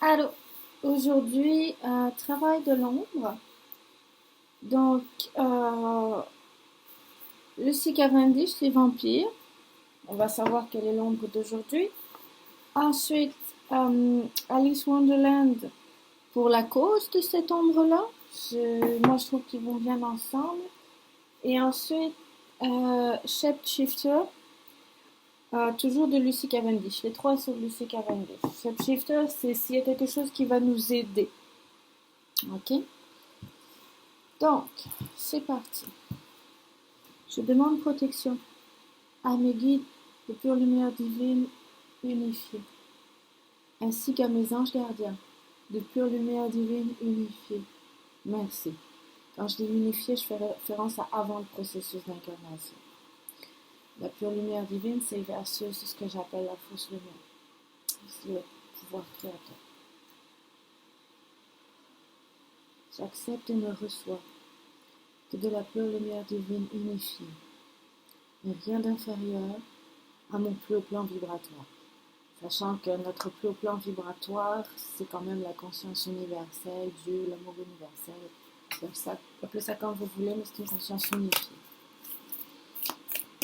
Alors, aujourd'hui, travail de l'ombre. Donc, Lucy Cavendish, les vampires. On va savoir quelle est l'ombre d'aujourd'hui. Ensuite, Alice Wonderland pour la cause de cette ombre-là. Moi, je trouve qu'ils vont bien ensemble. Et ensuite, Shapeshifter, toujours de Lucy Cavendish. Les trois sont de Lucy Cavendish. Shapeshifter, c'est s'il y a quelque chose qui va nous aider. Ok? Donc, c'est parti. Je demande protection à mes guides de pure lumière divine unifiée, ainsi qu'à mes anges gardiens de pure lumière divine unifiée. Merci. Quand je dis unifié, je fais référence à avant le processus d'incarnation. La pure lumière divine, c'est versus ce que j'appelle la fausse lumière. C'est le pouvoir créateur. J'accepte et me reçois que de la pure lumière divine unifiée, mais rien d'inférieur à mon plus haut plan vibratoire. Sachant que notre plus haut plan vibratoire, c'est quand même la conscience universelle, Dieu, l'amour universel. Appelez ça comme vous voulez, mais c'est une conscience unifiée.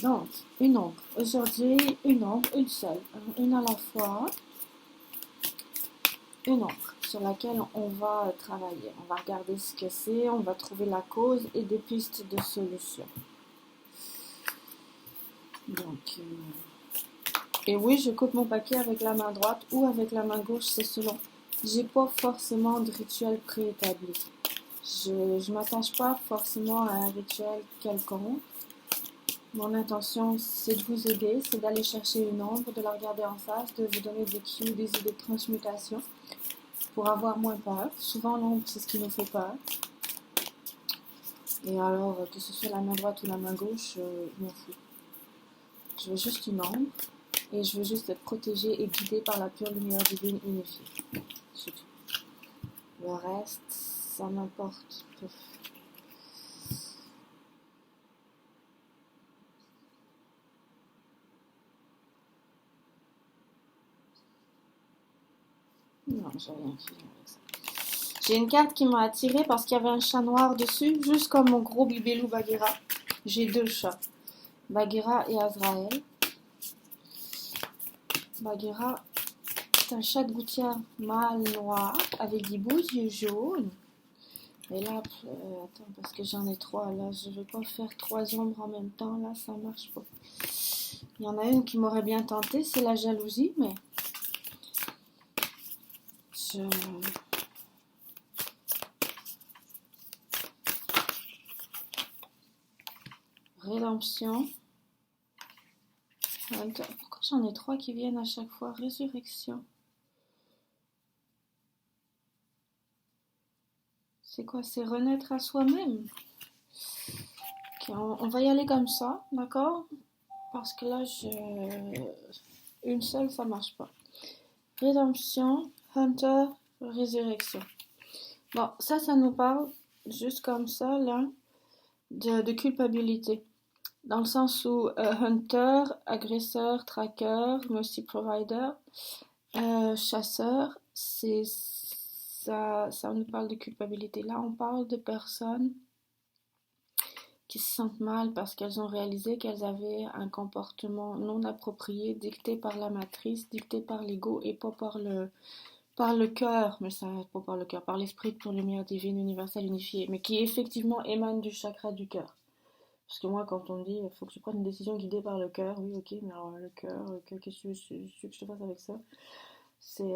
Donc, une ombre. Aujourd'hui, une ombre, une seule. Une à la fois. Une ombre sur laquelle on va travailler. On va regarder ce que c'est, on va trouver la cause et des pistes de solutions. Donc, et oui, je coupe mon paquet avec la main droite ou avec la main gauche, c'est selon. J'ai pas forcément de rituel préétabli. Je m'attache pas forcément à un rituel quelconque. Mon intention, c'est de vous aider, c'est d'aller chercher une ombre, de la regarder en face, de vous donner des cues, des idées de transmutation pour avoir moins peur. Souvent, l'ombre, c'est ce qui nous fait peur. Et alors, que ce soit la main droite ou la main gauche, je m'en fous. Je veux juste une ombre. Et je veux juste être protégée et guidée par la pure lumière divine unifiée. C'est tout. Le reste, ça m'importe peu. Non, j'ai rien qui vient avec ça. J'ai une carte qui m'a attirée parce qu'il y avait un chat noir dessus, juste comme mon gros bibelou Bagheera. J'ai deux chats, Bagheera et Azraël. Bagheera, c'est un chat de gouttière mâle noir avec des beaux yeux jaunes. Et là, attends, parce que j'en ai trois, là, je ne veux pas faire trois ombres en même temps, là, ça marche pas. Il y en a une qui m'aurait bien tenté, c'est la jalousie, mais je... Rédemption. Pourquoi j'en ai trois qui viennent à chaque fois? Résurrection. C'est quoi? C'est renaître à soi-même. Okay, on va y aller comme ça, d'accord? Parce que là, une seule, ça marche pas. Rédemption, Hunter, résurrection. Bon, ça nous parle, juste comme ça, là, de culpabilité. Dans le sens où Hunter, agresseur, tracker, mercy provider, chasseur, ça nous parle de culpabilité. Là, on parle de personnes qui se sentent mal parce qu'elles ont réalisé qu'elles avaient un comportement non approprié, dicté par la matrice, dicté par l'ego et pas par le cœur, mais ça pas par le cœur, par l'esprit de lumière divine universelle unifiée, mais qui effectivement émane du chakra du cœur. Parce que moi, quand on me dit il faut que tu prennes une décision guidée par le cœur, oui, ok, mais alors le cœur, qu'est-ce que tu veux que je te fasse avec ça? C'est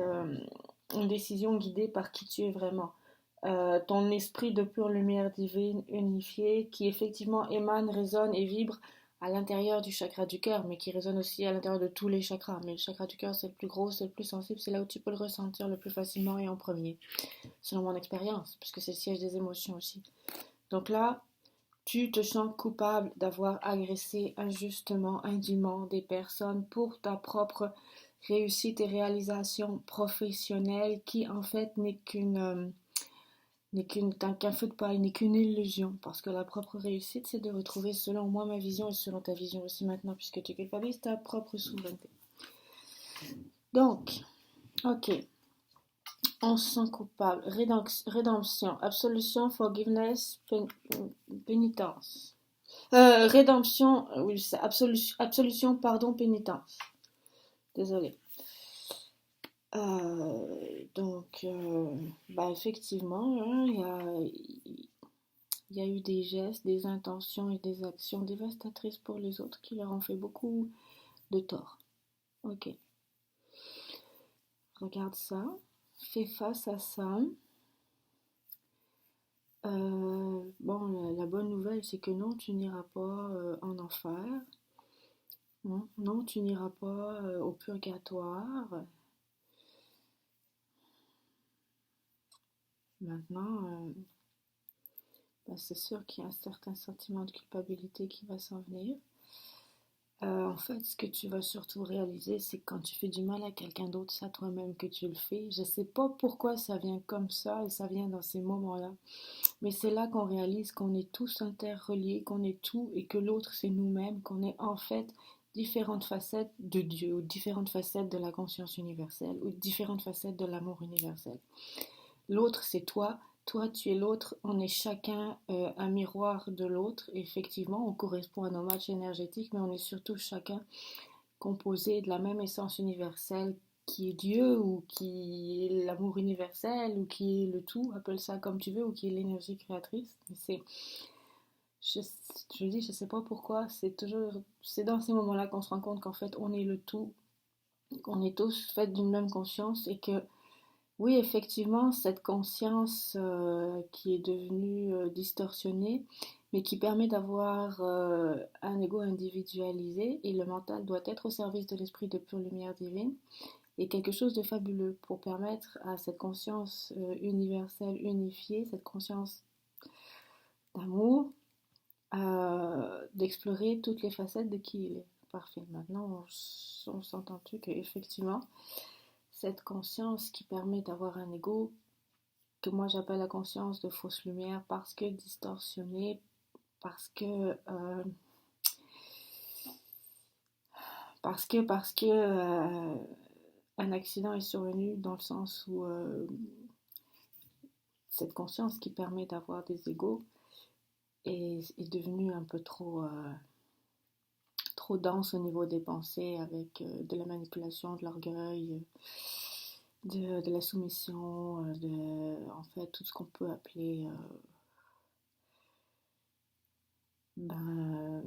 une décision guidée par qui tu es vraiment. Ton esprit de pure lumière divine unifiée qui effectivement émane, résonne et vibre à l'intérieur du chakra du cœur, mais qui résonne aussi à l'intérieur de tous les chakras. Mais le chakra du cœur, c'est le plus gros, c'est le plus sensible, c'est là où tu peux le ressentir le plus facilement et en premier, selon mon expérience, puisque c'est le siège des émotions aussi. Donc là, tu te sens coupable d'avoir agressé injustement, indûment des personnes pour ta propre réussite et réalisation professionnelle qui en fait qu'un feu de paille, n'est qu'une illusion. Parce que la propre réussite, c'est de retrouver, selon moi, ma vision et selon ta vision aussi maintenant, puisque tu culpabilises ta propre souveraineté. Donc, ok. On se sent coupable. Rédemption, absolution, forgiveness, pénitence. Rédemption, oui, c'est absolution, pardon, pénitence. Désolée. Bah effectivement, hein, il y a eu des gestes, des intentions et des actions dévastatrices pour les autres qui leur ont fait beaucoup de tort. Ok, regarde ça, fais face à ça. Bon, la bonne nouvelle, c'est que non, tu n'iras pas en enfer. Non, non, tu n'iras pas au purgatoire. Maintenant, bah, c'est sûr qu'il y a un certain sentiment de culpabilité qui va s'en venir. En fait, ce que tu vas surtout réaliser, c'est que quand tu fais du mal à quelqu'un d'autre, c'est à toi-même que tu le fais. Je sais pas pourquoi ça vient comme ça et ça vient dans ces moments-là. Mais c'est là qu'on réalise qu'on est tous interreliés, qu'on est tout et que l'autre c'est nous-mêmes, qu'on est en fait différentes facettes de Dieu ou différentes facettes de la conscience universelle ou différentes facettes de l'amour universel. L'autre c'est toi, toi tu es l'autre, on est chacun un miroir de l'autre. Effectivement, on correspond à nos matchs énergétiques, mais on est surtout chacun composé de la même essence universelle qui est Dieu ou qui est l'amour universel ou qui est le tout, appelle ça comme tu veux, ou qui est l'énergie créatrice. Je, je sais pas pourquoi, c'est dans ces moments-là qu'on se rend compte qu'en fait on est le tout, qu'on est tous faits d'une même conscience et que oui, effectivement, cette conscience qui est devenue distorsionnée, mais qui permet d'avoir un ego individualisé et le mental doit être au service de l'esprit de pure lumière divine, est quelque chose de fabuleux pour permettre à cette conscience universelle unifiée, cette conscience d'amour, d'explorer toutes les facettes de qui il est. Parfait. Maintenant, on s'entend-tu qu'effectivement, cette conscience qui permet d'avoir un ego que moi j'appelle la conscience de fausse lumière parce que distorsionnée, parce que un accident est survenu dans le sens où cette conscience qui permet d'avoir des égos est devenue un peu trop dense au niveau des pensées avec de la manipulation, de l'orgueil, de la soumission, en fait tout ce qu'on peut appeler ben,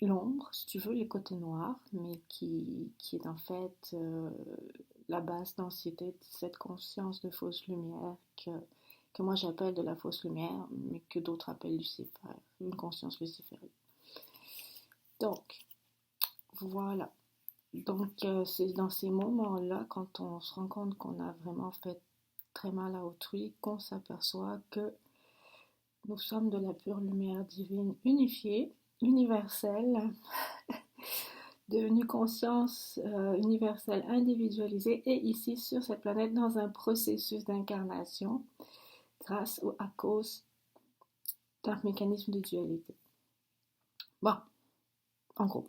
l'ombre, si tu veux, les côtés noirs, mais qui est en fait la basse densité de cette conscience de fausse lumière que moi j'appelle de la fausse lumière, mais que d'autres appellent Lucifer, une conscience luciférique. Donc, voilà. Donc, c'est dans ces moments-là, quand on se rend compte qu'on a vraiment fait très mal à autrui, qu'on s'aperçoit que nous sommes de la pure lumière divine unifiée, universelle, devenue conscience universelle individualisée et ici sur cette planète dans un processus d'incarnation grâce ou à cause d'un mécanisme de dualité. Bon, en gros.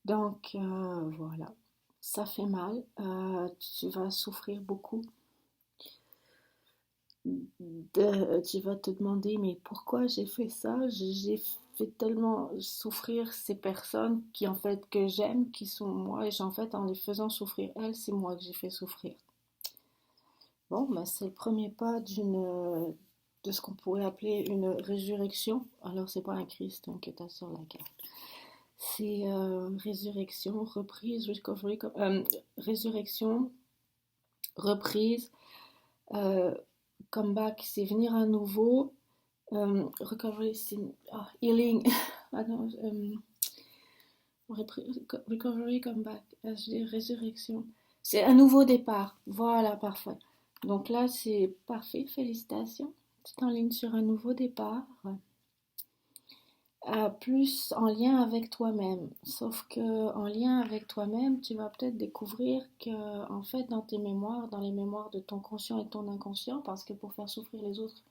Donc voilà, ça fait mal, tu vas souffrir beaucoup. Tu vas te demander mais pourquoi j'ai fait ça? J'ai fait tellement souffrir ces personnes qui en fait que j'aime, qui sont moi, et en fait en les faisant souffrir elles, c'est moi que j'ai fait souffrir. Bon, bah, c'est le premier pas de ce qu'on pourrait appeler une résurrection. Alors c'est pas un Christ hein, que tu as sur la carte. C'est résurrection, reprise, recovery, résurrection, reprise, euh, comeback, c'est venir à nouveau. Recovery, c'est healing. Attends, recovery, comeback, résurrection. C'est un nouveau départ. Voilà, parfait. Donc là, c'est parfait. Félicitations. Tu t'enlignes sur un nouveau départ. Plus en lien avec toi-même. Sauf que en lien avec toi-même, tu vas peut-être découvrir que, en fait, dans tes mémoires, dans les mémoires de ton conscient et de ton inconscient, parce que pour faire souffrir les autres,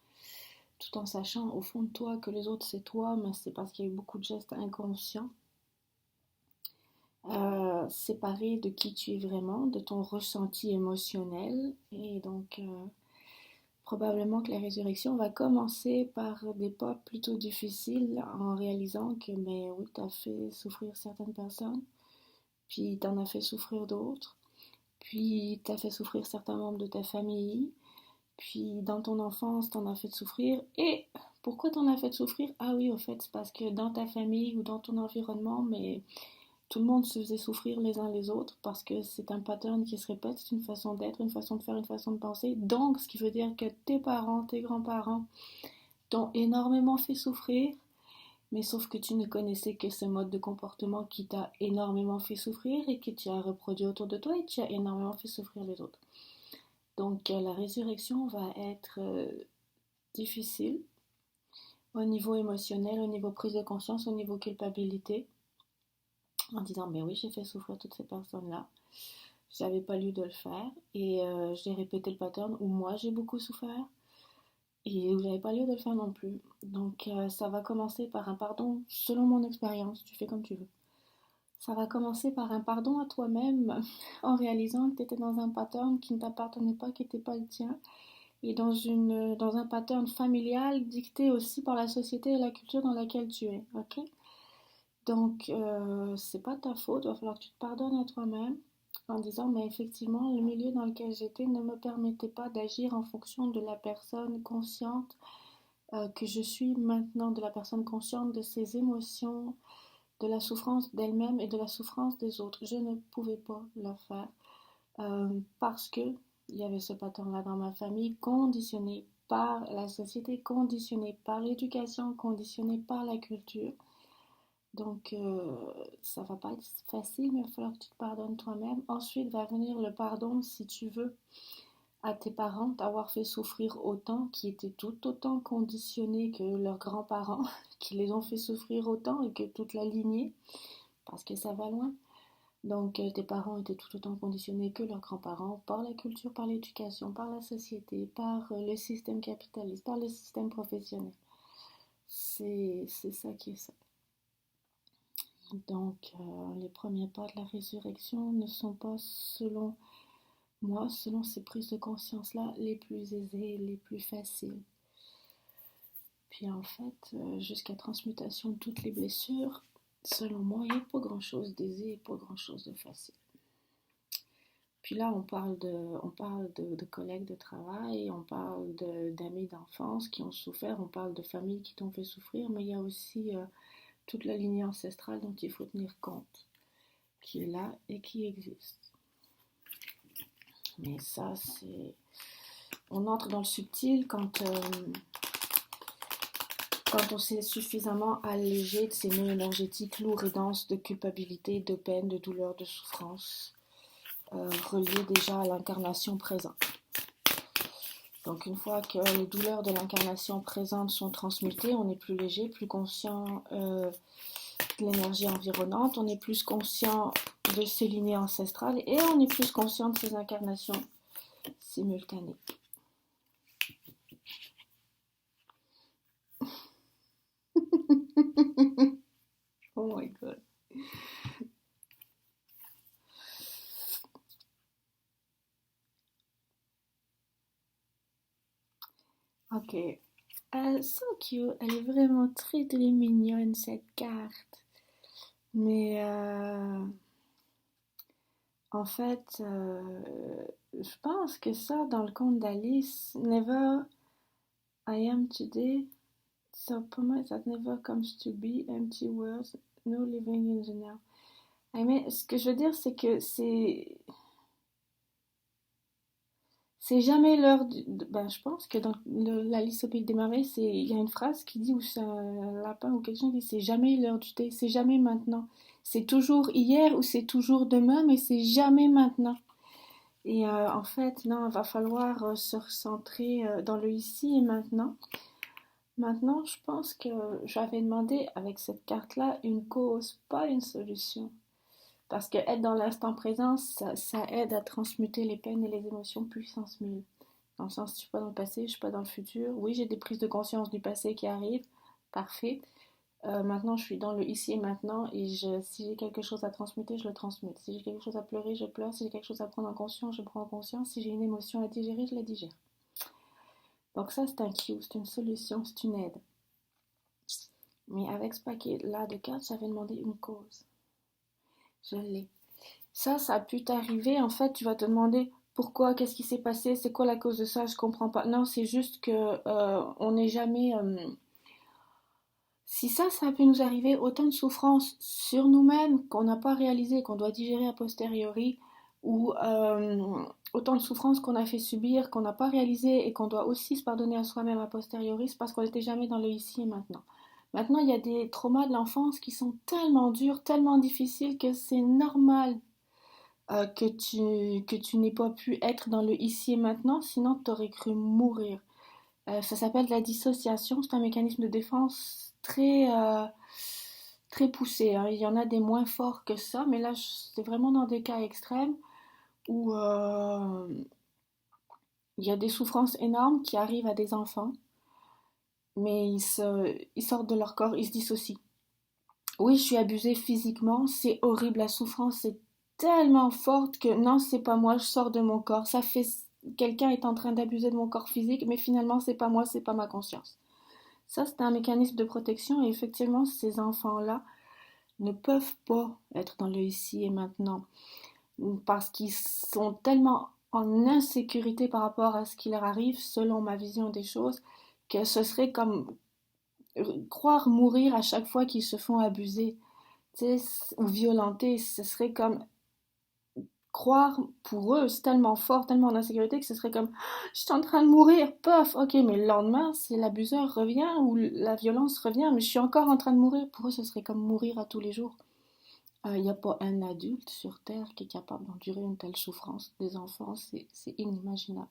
tout en sachant au fond de toi que les autres c'est toi, mais c'est parce qu'il y a eu beaucoup de gestes inconscients. séparé de qui tu es vraiment, de ton ressenti émotionnel. Et donc, probablement que la résurrection va commencer par des pas plutôt difficiles en réalisant que, mais oui, tu as fait souffrir certaines personnes, puis tu en as fait souffrir d'autres, puis tu as fait souffrir certains membres de ta famille, puis dans ton enfance, tu en as fait souffrir. Et pourquoi tu en as fait souffrir? Ah oui, au fait, c'est parce que dans ta famille ou dans ton environnement, mais tout le monde se faisait souffrir les uns les autres parce que c'est un pattern qui se répète, c'est une façon d'être, une façon de faire, une façon de penser. Donc, ce qui veut dire que tes parents, tes grands-parents t'ont énormément fait souffrir, mais sauf que tu ne connaissais que ce mode de comportement qui t'a énormément fait souffrir et que tu as reproduit autour de toi et tu as énormément fait souffrir les autres. Donc, la résurrection va être difficile au niveau émotionnel, au niveau prise de conscience, au niveau culpabilité, en disant, mais oui, j'ai fait souffrir toutes ces personnes-là. J'avais pas lieu de le faire et j'ai répété le pattern où moi j'ai beaucoup souffert et où j'avais pas lieu de le faire non plus. Donc ça va commencer par un pardon selon mon expérience, tu fais comme tu veux. Ça va commencer par un pardon à toi-même en réalisant que tu étais dans un pattern qui ne t'appartenait pas, qui n'était pas le tien et dans un pattern familial dicté aussi par la société et la culture dans laquelle tu es, ok? Donc c'est pas ta faute, il va falloir que tu te pardonnes à toi-même en disant mais effectivement le milieu dans lequel j'étais ne me permettait pas d'agir en fonction de la personne consciente que je suis maintenant, de la personne consciente de ses émotions, de la souffrance d'elle-même et de la souffrance des autres. Je ne pouvais pas le faire parce que il y avait ce pattern-là dans ma famille, conditionné par la société, conditionné par l'éducation, conditionné par la culture. Donc, ça va pas être facile, mais il va falloir que tu te pardonnes toi-même. Ensuite va venir le pardon, si tu veux, à tes parents d'avoir fait souffrir autant, qui étaient tout autant conditionnés que leurs grands-parents, qui les ont fait souffrir autant et que toute la lignée, parce que ça va loin. Donc, tes parents étaient tout autant conditionnés que leurs grands-parents par la culture, par l'éducation, par la société, par le système capitaliste, par le système professionnel. C'est ça qui est ça. Donc, les premiers pas de la résurrection ne sont pas, selon moi, selon ces prises de conscience-là, les plus aisées, les plus faciles. Puis en fait, jusqu'à transmutation de toutes les blessures, selon moi, il n'y a pas grand-chose d'aisé et pas grand-chose de facile. Puis là, on parle de collègues de travail, on parle d'amis d'enfance qui ont souffert, on parle de familles qui t'ont fait souffrir, mais il y a aussi toute la lignée ancestrale dont il faut tenir compte, qui est là et qui existe. Mais ça, c'est... On entre dans le subtil quand on s'est suffisamment allégé de ces nœuds énergétiques lourds et denses de culpabilité, de peine, de douleur, de souffrance, reliés déjà à l'incarnation présente. Donc une fois que les douleurs de l'incarnation présente sont transmutées, on est plus léger, plus conscient de l'énergie environnante, on est plus conscient de ses lignées ancestrales et on est plus conscient de ses incarnations simultanées. Oh my god. Ok. So cute. Elle est vraiment très très mignonne cette carte. Mais en fait, je pense que ça, dans le conte d'Alice, Never I am today. So pour moi, that never comes to be, empty words, no living in the now. I mean, ce que je veux dire, c'est que c'est jamais l'heure du... Ben, je pense que dans l'Alice au Pays des Merveilles, il y a une phrase qui dit, ou c'est un lapin ou quelque chose, qui dit, c'est jamais l'heure du thé, c'est jamais maintenant. C'est toujours hier ou c'est toujours demain, mais c'est jamais maintenant. Et en fait, non, il va falloir se recentrer dans le ici et maintenant. Maintenant, je pense que j'avais demandé avec cette carte-là une cause, pas une solution. Parce que être dans l'instant présent, ça aide à transmuter les peines et les émotions puissance 1000. Dans le sens, je ne suis pas dans le passé, je ne suis pas dans le futur. Oui, j'ai des prises de conscience du passé qui arrivent, parfait. Maintenant, je suis dans le ici et maintenant et si j'ai quelque chose à transmettre, je le transmets. Si j'ai quelque chose à pleurer, je pleure. Si j'ai quelque chose à prendre en conscience, je prends en conscience. Si j'ai une émotion à digérer, je la digère. Donc ça, c'est un cue, c'est une solution, c'est une aide. Mais avec ce paquet-là de cartes, j'avais demandé une cause. Je l'ai. Ça a pu t'arriver. En fait, tu vas te demander pourquoi, qu'est-ce qui s'est passé, c'est quoi la cause de ça, je comprends pas. Non, c'est juste que on n'est jamais. Si ça a pu nous arriver, autant de souffrances sur nous-mêmes qu'on n'a pas réalisé, qu'on doit digérer a posteriori, ou autant de souffrances qu'on a fait subir, qu'on n'a pas réalisé et qu'on doit aussi se pardonner à soi-même a posteriori, c'est parce qu'on n'était jamais dans le ici et maintenant. Maintenant, il y a des traumas de l'enfance qui sont tellement durs, tellement difficiles que c'est normal que tu n'aies pas pu être dans le ici et maintenant, sinon tu aurais cru mourir. Ça s'appelle la dissociation, c'est un mécanisme de défense très poussé, hein. Il y en a des moins forts que ça, mais là c'est vraiment dans des cas extrêmes où il y a des souffrances énormes qui arrivent à des enfants, mais ils sortent de leur corps, ils se dissocient. Oui, je suis abusée physiquement, c'est horrible, la souffrance est tellement forte que non, c'est pas moi, je sors de mon corps. Ça fait quelqu'un est en train d'abuser de mon corps physique, mais finalement c'est pas moi, c'est pas ma conscience. Ça, c'est un mécanisme de protection et effectivement, ces enfants-là ne peuvent pas être dans le ici et maintenant parce qu'ils sont tellement en insécurité par rapport à ce qui leur arrive, selon ma vision des choses, que ce serait comme croire mourir à chaque fois qu'ils se font abuser, tu sais, ou violenter. Ce serait comme croire pour eux, c'est tellement fort, tellement en insécurité que ce serait comme je suis en train de mourir, pof, ok, mais le lendemain, c'est l'abuseur revient ou la violence revient, mais je suis encore en train de mourir. Pour eux, ce serait comme mourir à tous les jours. Il n'y a pas un adulte sur Terre qui est capable d'endurer une telle souffrance. Des enfants, c'est inimaginable.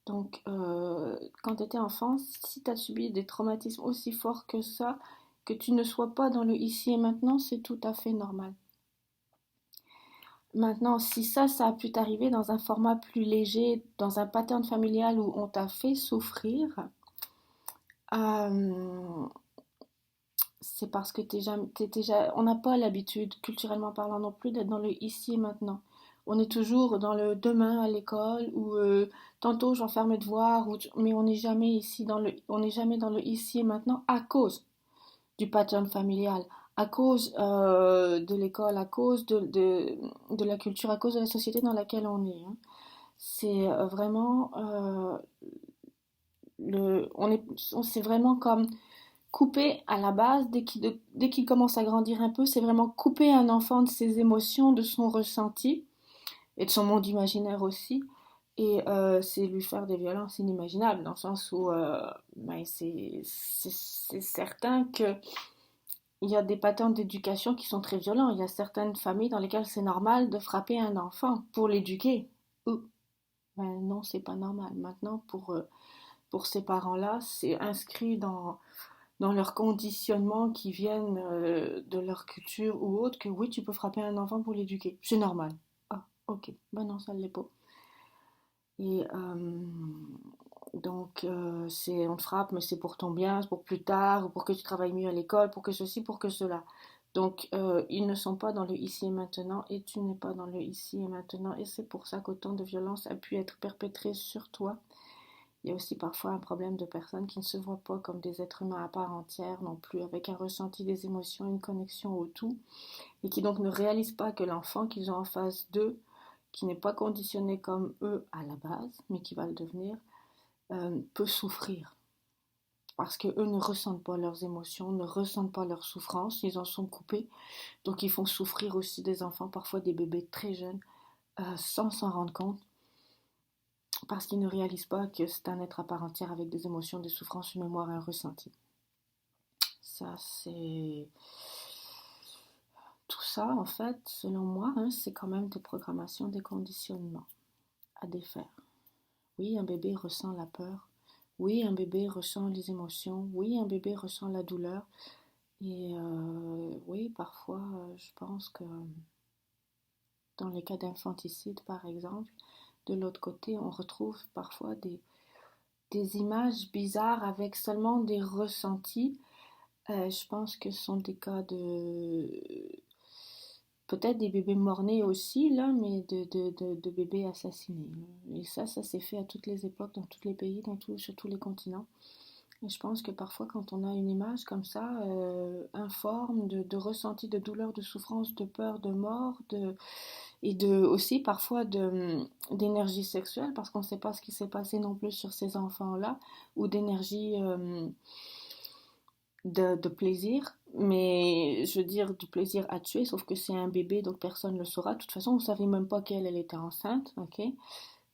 Donc, quand tu étais enfant, si tu as subi des traumatismes aussi forts que ça, que tu ne sois pas dans le ici et maintenant, c'est tout à fait normal. Maintenant, si ça a pu t'arriver dans un format plus léger, dans un pattern familial où on t'a fait souffrir, euh, c'est parce que on n'a pas l'habitude, culturellement parlant non plus, d'être dans le ici et maintenant. On est toujours dans le demain à l'école ou tantôt j'en fais mes devoirs, mais on n'est jamais ici on n'est jamais dans le ici et maintenant à cause du pattern familial, à cause de l'école, à cause de la culture, à cause de la société dans laquelle on est, hein. C'est vraiment c'est vraiment comme couper à la base dès qu'il commence à grandir un peu, c'est vraiment couper un enfant de ses émotions, de son ressenti et de son monde imaginaire aussi. Et c'est lui faire des violences inimaginables, dans le sens où ben, c'est certain que il y a des patterns d'éducation qui sont très violents. Il y a certaines familles dans lesquelles c'est normal de frapper un enfant pour l'éduquer. Ben non, c'est pas normal. Maintenant, pour ces parents-là, c'est inscrit dans leur conditionnement qui viennent de leur culture ou autre que oui, tu peux frapper un enfant pour l'éduquer. C'est normal. Ah, ok. Ben non, ça ne l'est pas. Et donc, on te frappe, mais c'est pour ton bien, c'est pour plus tard, ou pour que tu travailles mieux à l'école, pour que ceci, pour que cela. Donc, ils ne sont pas dans le ici et maintenant, et tu n'es pas dans le ici et maintenant, et c'est pour ça qu'autant de violence a pu être perpétrée sur toi. Il y a aussi parfois un problème de personnes qui ne se voient pas comme des êtres humains à part entière non plus, avec un ressenti des émotions, une connexion au tout, et qui donc ne réalisent pas que l'enfant qu'ils ont en face d'eux, qui n'est pas conditionné comme eux à la base, mais qui va le devenir, peut souffrir. Parce qu'eux ne ressentent pas leurs émotions, ne ressentent pas leurs souffrances, ils en sont coupés. Donc ils font souffrir aussi des enfants, parfois des bébés très jeunes, sans s'en rendre compte, parce qu'ils ne réalisent pas que c'est un être à part entière avec des émotions, des souffrances, une mémoire et un ressenti. Ça, c'est... Tout ça, en fait, selon moi, hein, c'est quand même des programmations, des conditionnements à défaire. Oui, un bébé ressent la peur. Oui, un bébé ressent les émotions. Oui, un bébé ressent la douleur. Et oui, parfois, je pense que dans les cas d'infanticide, par exemple, de l'autre côté, on retrouve parfois des images bizarres avec seulement des ressentis Je pense que ce sont des cas de... Peut-être des bébés morts-nés aussi, là, mais de bébés assassinés. Et ça s'est fait à toutes les époques, dans tous les pays, sur tous les continents. Et je pense que parfois, quand on a une image comme ça, informe de ressenti de douleur, de souffrance, de peur, de mort, et aussi parfois d'énergie sexuelle, parce qu'on ne sait pas ce qui s'est passé non plus sur ces enfants-là, ou d'énergie de plaisir, mais je veux dire du plaisir à tuer, sauf que c'est un bébé, donc personne ne le saura. De toute façon, on ne savait même pas qu'elle elle était enceinte, ok?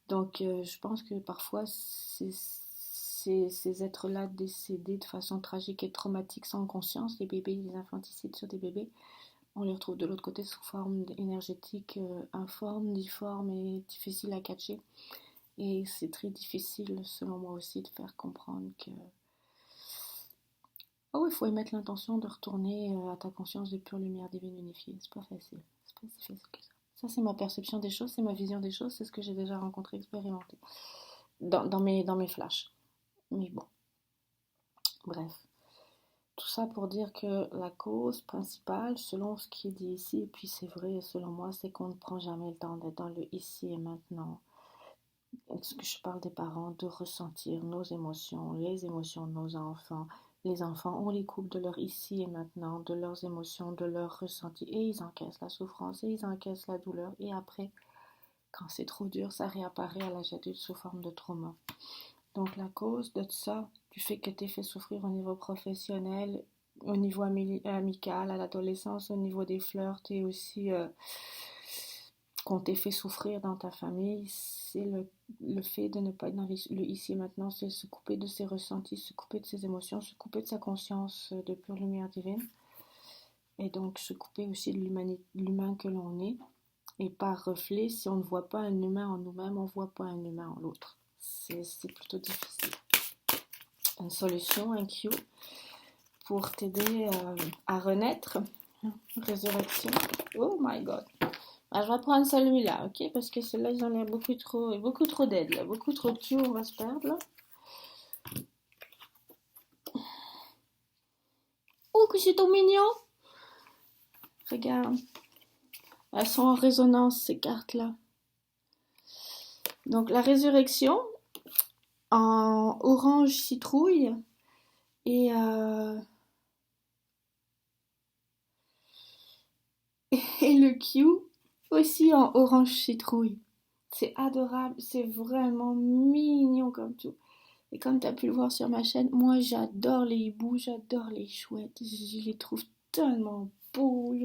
Donc je pense que parfois ces êtres-là décédés de façon tragique et traumatique sans conscience, les bébés, les infanticides sur des bébés, on les retrouve de l'autre côté sous forme énergétique informe, difforme et difficile à catcher. Et c'est très difficile, selon moi aussi, de faire comprendre que ah oui, il faut émettre l'intention de retourner à ta conscience de pure lumière divine unifiée. C'est pas facile. C'est pas si facile que ça. Ça, c'est ma perception des choses, c'est ma vision des choses, c'est ce que j'ai déjà rencontré, expérimenté dans mes flashs. Mais bon, bref. Tout ça pour dire que la cause principale, selon ce qui est dit ici, et puis c'est vrai selon moi, c'est qu'on ne prend jamais le temps d'être dans le ici et maintenant. Est-ce que je parle des parents, de ressentir nos émotions, les émotions de nos enfants. Les enfants, on les coupe de leur ici et maintenant, de leurs émotions, de leurs ressentis, et ils encaissent la souffrance, et ils encaissent la douleur, et après, quand c'est trop dur, ça réapparaît à l'âge adulte sous forme de trauma. Donc la cause de ça, du fait que tu es fait souffrir au niveau professionnel, au niveau amical, à l'adolescence, au niveau des flirts, et aussi qu'on t'ait fait souffrir dans ta famille, c'est le fait de ne pas être dans le ici et maintenant, c'est se couper de ses ressentis, se couper de ses émotions, se couper de sa conscience de pure lumière divine, et donc se couper aussi de l'humain que l'on est. Et par reflet, si on ne voit pas un humain en nous-mêmes, on ne voit pas un humain en l'autre. C'est plutôt difficile. Une solution, un cue pour t'aider à renaître. Résurrection. Oh my god. Ah, je vais prendre celui-là, ok? Parce que celui-là, ils ont l'air beaucoup trop dead, là. Beaucoup trop cute, on va se perdre, là. Oh, que c'est tout mignon! Regarde. Elles sont en résonance, ces cartes-là. Donc, la résurrection, en orange citrouille, et, et le Q, aussi en orange citrouille. C'est adorable, c'est vraiment mignon comme tout. Et comme tu as pu le voir sur ma chaîne, moi j'adore les hiboux, j'adore les chouettes. Je les trouve tellement beaux.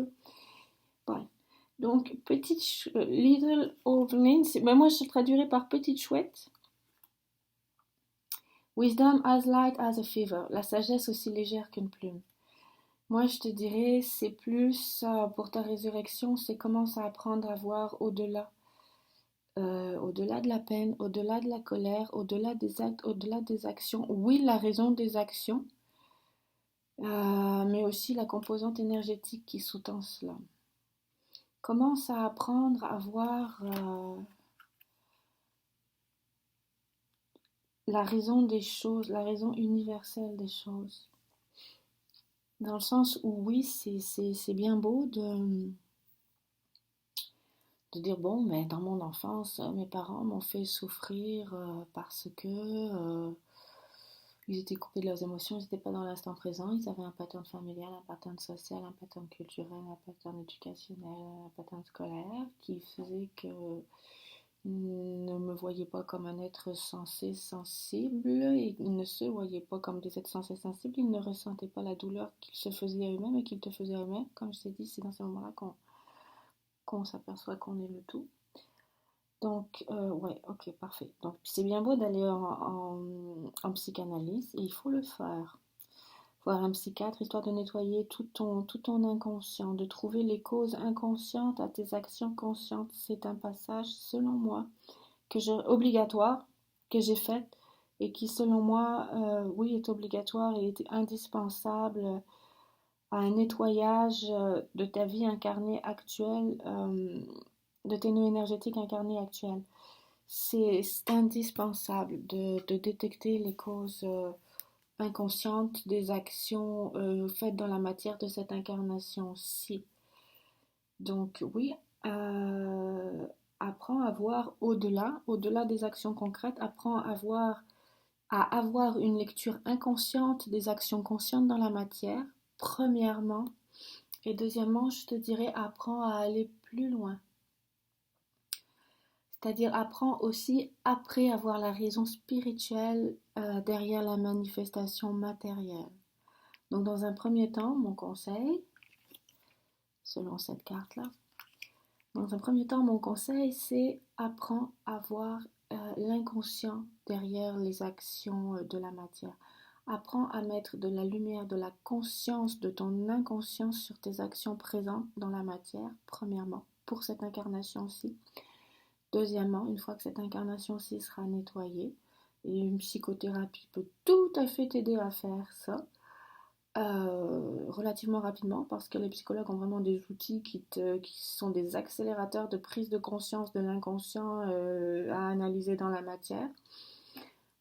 Bref. Donc, Little Overlane, ben moi je traduirais par petite chouette. Wisdom as light as a feather. La sagesse aussi légère qu'une plume. Moi je te dirais, c'est plus pour ta résurrection, c'est commence à apprendre à voir au-delà. Au-delà de la peine, au-delà de la colère, au-delà des actes, au-delà des actions. Oui, la raison des actions, mais aussi la composante énergétique qui sous-tend cela. Commence à apprendre à voir la raison des choses, la raison universelle des choses. Dans le sens où oui, c'est bien beau de dire, bon, mais dans mon enfance, mes parents m'ont fait souffrir parce que ils étaient coupés de leurs émotions, ils n'étaient pas dans l'instant présent, ils avaient un pattern familial, un pattern social, un pattern culturel, un pattern éducationnel, un pattern scolaire qui faisait que ne me voyaient pas comme un être sensé sensible et ils ne se voyaient pas comme des êtres sensés sensibles, ils ne ressentaient pas la douleur qu'ils se faisaient à eux-mêmes et qu'ils te faisaient à eux-mêmes. Comme je t'ai dit, c'est dans ces moments-là qu'on s'aperçoit qu'on est le tout. Donc, ouais, ok, parfait. Donc, c'est bien beau d'aller en psychanalyse et il faut le faire. Voir un psychiatre histoire de nettoyer tout ton inconscient, de trouver les causes inconscientes à tes actions conscientes. C'est un passage, selon moi, obligatoire, que j'ai fait et qui, selon moi, oui, est obligatoire et est indispensable à un nettoyage de ta vie incarnée actuelle, de tes nœuds énergétiques incarnés actuels. C'est indispensable de détecter les causes inconsciente des actions faites dans la matière de cette incarnation-ci. Donc oui, apprends à voir au-delà des actions concrètes, apprends à avoir une lecture inconsciente des actions conscientes dans la matière, premièrement. Et deuxièmement, je te dirais, apprends à aller plus loin. C'est-à-dire, apprends aussi après avoir la raison spirituelle derrière la manifestation matérielle. Donc, dans un premier temps, mon conseil, selon cette carte-là, dans un premier temps, mon conseil, c'est apprends à voir l'inconscient derrière les actions de la matière. Apprends à mettre de la lumière, de la conscience, de ton inconscience sur tes actions présentes dans la matière, premièrement, pour cette incarnation-ci. Deuxièmement, une fois que cette incarnation-ci sera nettoyée, et une psychothérapie peut tout à fait t'aider à faire ça, relativement rapidement, parce que les psychologues ont vraiment des outils qui sont des accélérateurs de prise de conscience de l'inconscient à analyser dans la matière.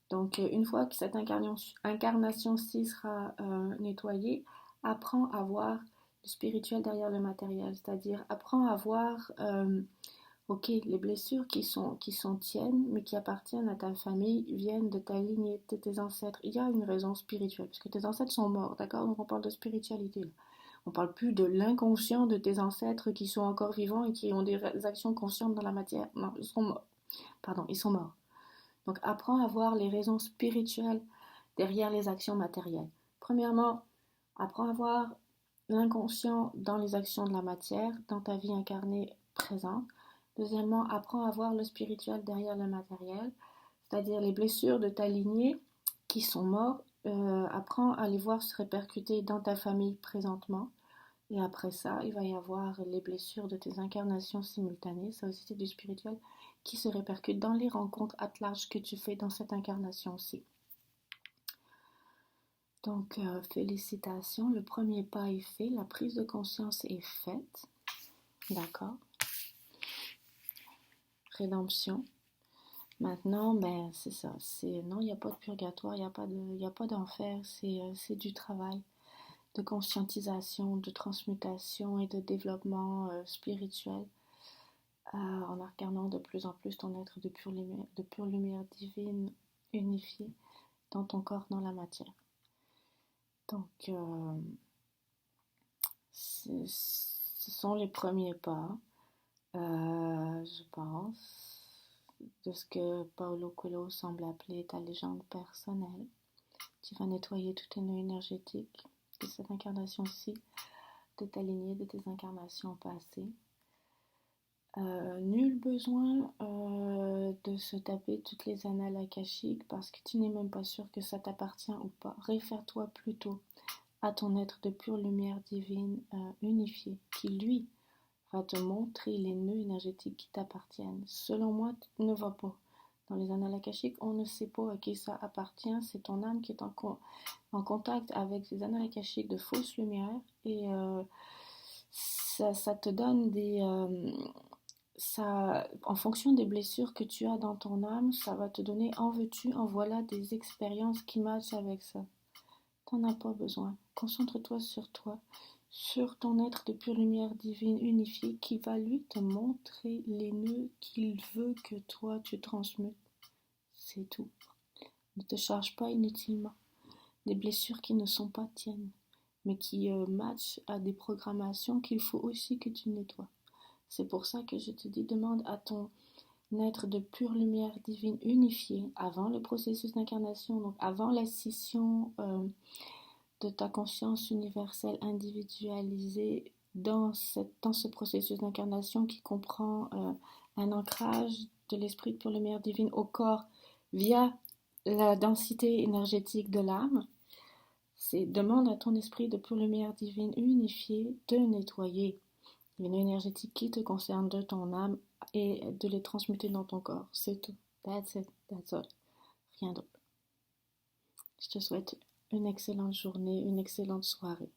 Donc, une fois que cette incarnation-ci sera nettoyée, apprends à voir le spirituel derrière le matériel, c'est-à-dire apprends à voir ok, les blessures qui sont tiennes, mais qui appartiennent à ta famille, viennent de ta lignée, de tes ancêtres. Il y a une raison spirituelle, parce que tes ancêtres sont morts, d'accord? Donc on parle de spiritualité. Là. On parle plus de l'inconscient de tes ancêtres qui sont encore vivants et qui ont des actions conscientes dans la matière. Non, ils sont morts. Pardon, ils sont morts. Donc apprends à voir les raisons spirituelles derrière les actions matérielles. Premièrement, apprends à voir l'inconscient dans les actions de la matière, dans ta vie incarnée présente. Deuxièmement, apprends à voir le spirituel derrière le matériel, c'est-à-dire les blessures de ta lignée qui sont morts. Apprends à les voir se répercuter dans ta famille présentement. Et après ça, il va y avoir les blessures de tes incarnations simultanées, ça aussi c'est du spirituel, qui se répercutent dans les rencontres at large que tu fais dans cette incarnation-ci. Donc, félicitations, le premier pas est fait, la prise de conscience est faite. D'accord? Rédemption. Maintenant, ben, c'est ça. Non, il n'y a pas de purgatoire, il n'y a pas d'enfer. C'est du travail de conscientisation, de transmutation et de développement spirituel en incarnant de plus en plus ton être de pure lumière divine unifiée dans ton corps, dans la matière. Donc, ce sont les premiers pas, je pense, de ce que Paulo Coelho semble appeler ta légende personnelle. Tu vas nettoyer tout tes nœuds énergétiques de cette incarnation-ci, de ta lignée, de tes incarnations passées. Nul besoin de se taper toutes les annales akashiques parce que tu n'es même pas sûr que ça t'appartient ou pas. Réfère-toi plutôt à ton être de pure lumière divine unifié qui lui va te montrer les nœuds énergétiques qui t'appartiennent. Selon moi, ne va pas. Dans les annales akashiques, on ne sait pas à qui ça appartient. C'est ton âme qui est en contact avec ces annales akashiques de fausses lumières et ça te donne en fonction des blessures que tu as dans ton âme, ça va te donner en veux-tu, en voilà des expériences qui matchent avec ça. T'en as pas besoin. Concentre-toi sur toi, sur ton être de pure lumière divine unifiée qui va lui te montrer les nœuds qu'il veut que toi tu transmutes. C'est tout. Ne te charge pas inutilement des blessures qui ne sont pas tiennes, mais qui matchent à des programmations qu'il faut aussi que tu nettoies. C'est pour ça que je te dis, demande à ton être de pure lumière divine unifiée avant le processus d'incarnation, donc avant la scission de ta conscience universelle individualisée dans ce processus d'incarnation qui comprend un ancrage de l'esprit de pure lumière divine au corps via la densité énergétique de l'âme. Demande à ton esprit de pure lumière divine unifiée de nettoyer les nœuds énergétiques qui te concernent de ton âme et de les transmuter dans ton corps. C'est tout. That's it. That's all. Rien d'autre. Je te souhaite une excellente journée, une excellente soirée.